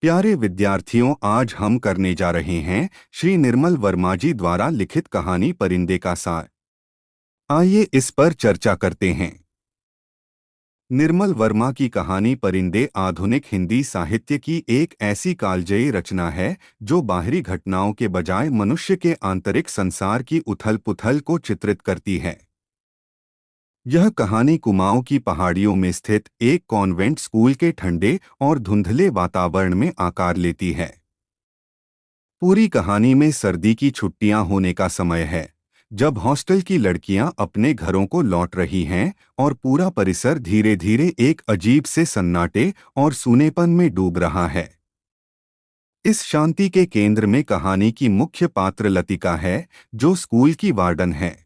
प्यारे विद्यार्थियों, आज हम करने जा रहे हैं श्री निर्मल वर्मा जी द्वारा लिखित कहानी परिंदे का सार। आइए इस पर चर्चा करते हैं। निर्मल वर्मा की कहानी परिंदे आधुनिक हिंदी साहित्य की एक ऐसी कालजयी रचना है जो बाहरी घटनाओं के बजाय मनुष्य के आंतरिक संसार की उथल-पुथल को चित्रित करती है। यह कहानी कुमाऊं की पहाड़ियों में स्थित एक कॉन्वेंट स्कूल के ठंडे और धुंधले वातावरण में आकार लेती है। पूरी कहानी में सर्दी की छुट्टियां होने का समय है, जब हॉस्टल की लड़कियां अपने घरों को लौट रही हैं और पूरा परिसर धीरे धीरे एक अजीब से सन्नाटे और सूनेपन में डूब रहा है। इस शांति के केंद्र में कहानी की मुख्य पात्र लतिका है, जो स्कूल की वार्डन है।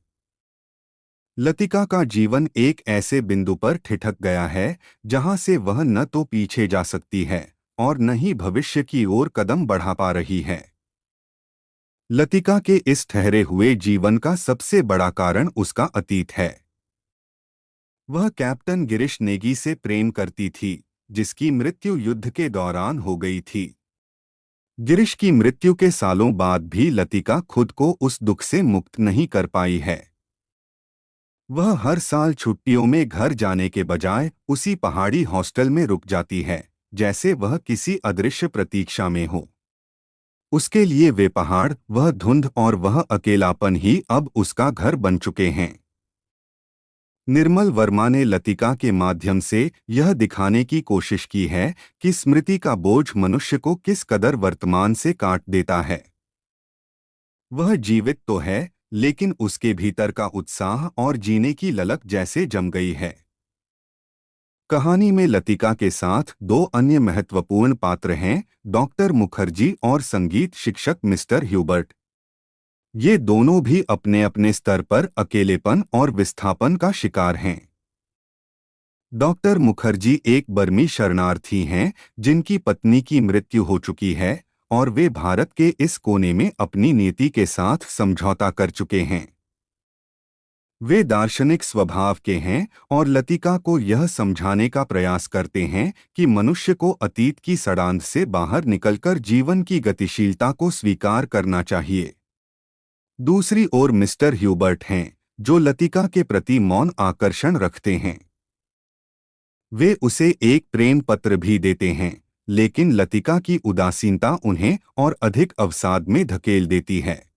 लतिका का जीवन एक ऐसे बिंदु पर ठिठक गया है जहां से वह न तो पीछे जा सकती है और न ही भविष्य की ओर कदम बढ़ा पा रही है। लतिका के इस ठहरे हुए जीवन का सबसे बड़ा कारण उसका अतीत है। वह कैप्टन गिरीश नेगी से प्रेम करती थी, जिसकी मृत्यु युद्ध के दौरान हो गई थी। गिरीश की मृत्यु के सालों बाद भी लतिका खुद को उस दुख से मुक्त नहीं कर पाई है। वह हर साल छुट्टियों में घर जाने के बजाय उसी पहाड़ी हॉस्टल में रुक जाती है, जैसे वह किसी अदृश्य प्रतीक्षा में हो। उसके लिए वे पहाड़, वह धुंध और वह अकेलापन ही अब उसका घर बन चुके हैं। निर्मल वर्मा ने लतिका के माध्यम से यह दिखाने की कोशिश की है कि स्मृति का बोझ मनुष्य को किस कदर वर्तमान से काट देता है। वह जीवित तो है, लेकिन उसके भीतर का उत्साह और जीने की ललक जैसे जम गई है। कहानी में लतिका के साथ दो अन्य महत्वपूर्ण पात्र हैं, डॉक्टर मुखर्जी और संगीत शिक्षक मिस्टर ह्यूबर्ट। ये दोनों भी अपने अपने स्तर पर अकेलेपन और विस्थापन का शिकार हैं। डॉक्टर मुखर्जी एक बर्मी शरणार्थी हैं, जिनकी पत्नी की मृत्यु हो चुकी है और वे भारत के इस कोने में अपनी नीति के साथ समझौता कर चुके हैं। वे दार्शनिक स्वभाव के हैं और लतिका को यह समझाने का प्रयास करते हैं कि मनुष्य को अतीत की सड़ांध से बाहर निकलकर जीवन की गतिशीलता को स्वीकार करना चाहिए। दूसरी ओर मिस्टर ह्यूबर्ट हैं, जो लतिका के प्रति मौन आकर्षण रखते हैं। वे उसे एक प्रेम पत्र भी देते हैं, लेकिन लतिका की उदासीनता उन्हें और अधिक अवसाद में धकेल देती है।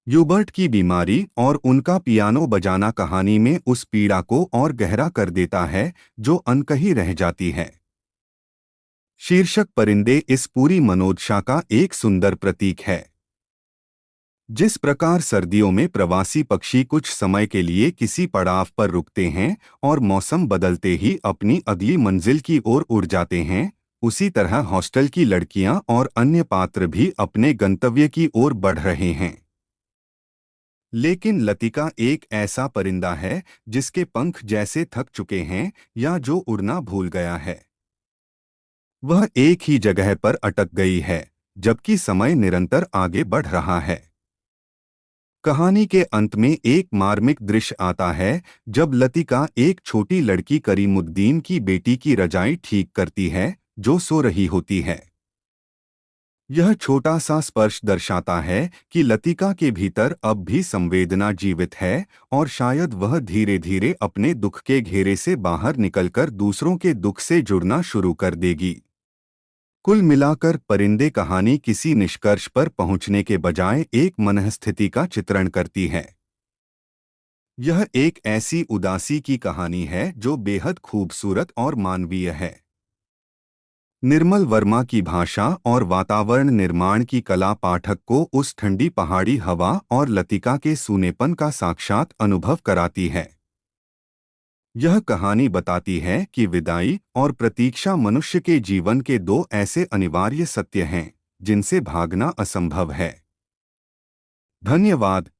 ह्यूबर्ट की बीमारी और उनका पियानो बजाना कहानी में उस पीड़ा को और गहरा कर देता है, जो अनकही रह जाती है। शीर्षक परिंदे इस पूरी मनोदशा का एक सुंदर प्रतीक है। जिस प्रकार सर्दियों में प्रवासी पक्षी कुछ समय के लिए किसी पड़ाव पर रुकते हैं और मौसम बदलते ही अपनी अगली मंजिल की ओर उड़ जाते हैं, उसी तरह हॉस्टल की लड़कियां और अन्य पात्र भी अपने गंतव्य की ओर बढ़ रहे हैं। लेकिन लतिका एक ऐसा परिंदा है जिसके पंख जैसे थक चुके हैं या जो उड़ना भूल गया है। वह एक ही जगह पर अटक गई है, जबकि समय निरंतर आगे बढ़ रहा है। कहानी के अंत में एक मार्मिक दृश्य आता है, जब लतिका एक छोटी लड़की करीमुद्दीन की बेटी की रजाई ठीक करती है, जो सो रही होती है। यह छोटा सा स्पर्श दर्शाता है कि लतिका के भीतर अब भी संवेदना जीवित है और शायद वह धीरे धीरे अपने दुख के घेरे से बाहर निकलकर दूसरों के दुख से जुड़ना शुरू कर देगी। कुल मिलाकर परिंदे कहानी किसी निष्कर्ष पर पहुंचने के बजाय एक मनःस्थिति का चित्रण करती है। यह एक ऐसी उदासी की कहानी है जो बेहद खूबसूरत और मानवीय है। निर्मल वर्मा की भाषा और वातावरण निर्माण की कला पाठक को उस ठंडी पहाड़ी हवा और लतिका के सूनेपन का साक्षात अनुभव कराती है। यह कहानी बताती है कि विदाई और प्रतीक्षा मनुष्य के जीवन के दो ऐसे अनिवार्य सत्य हैं, जिनसे भागना असंभव है। धन्यवाद।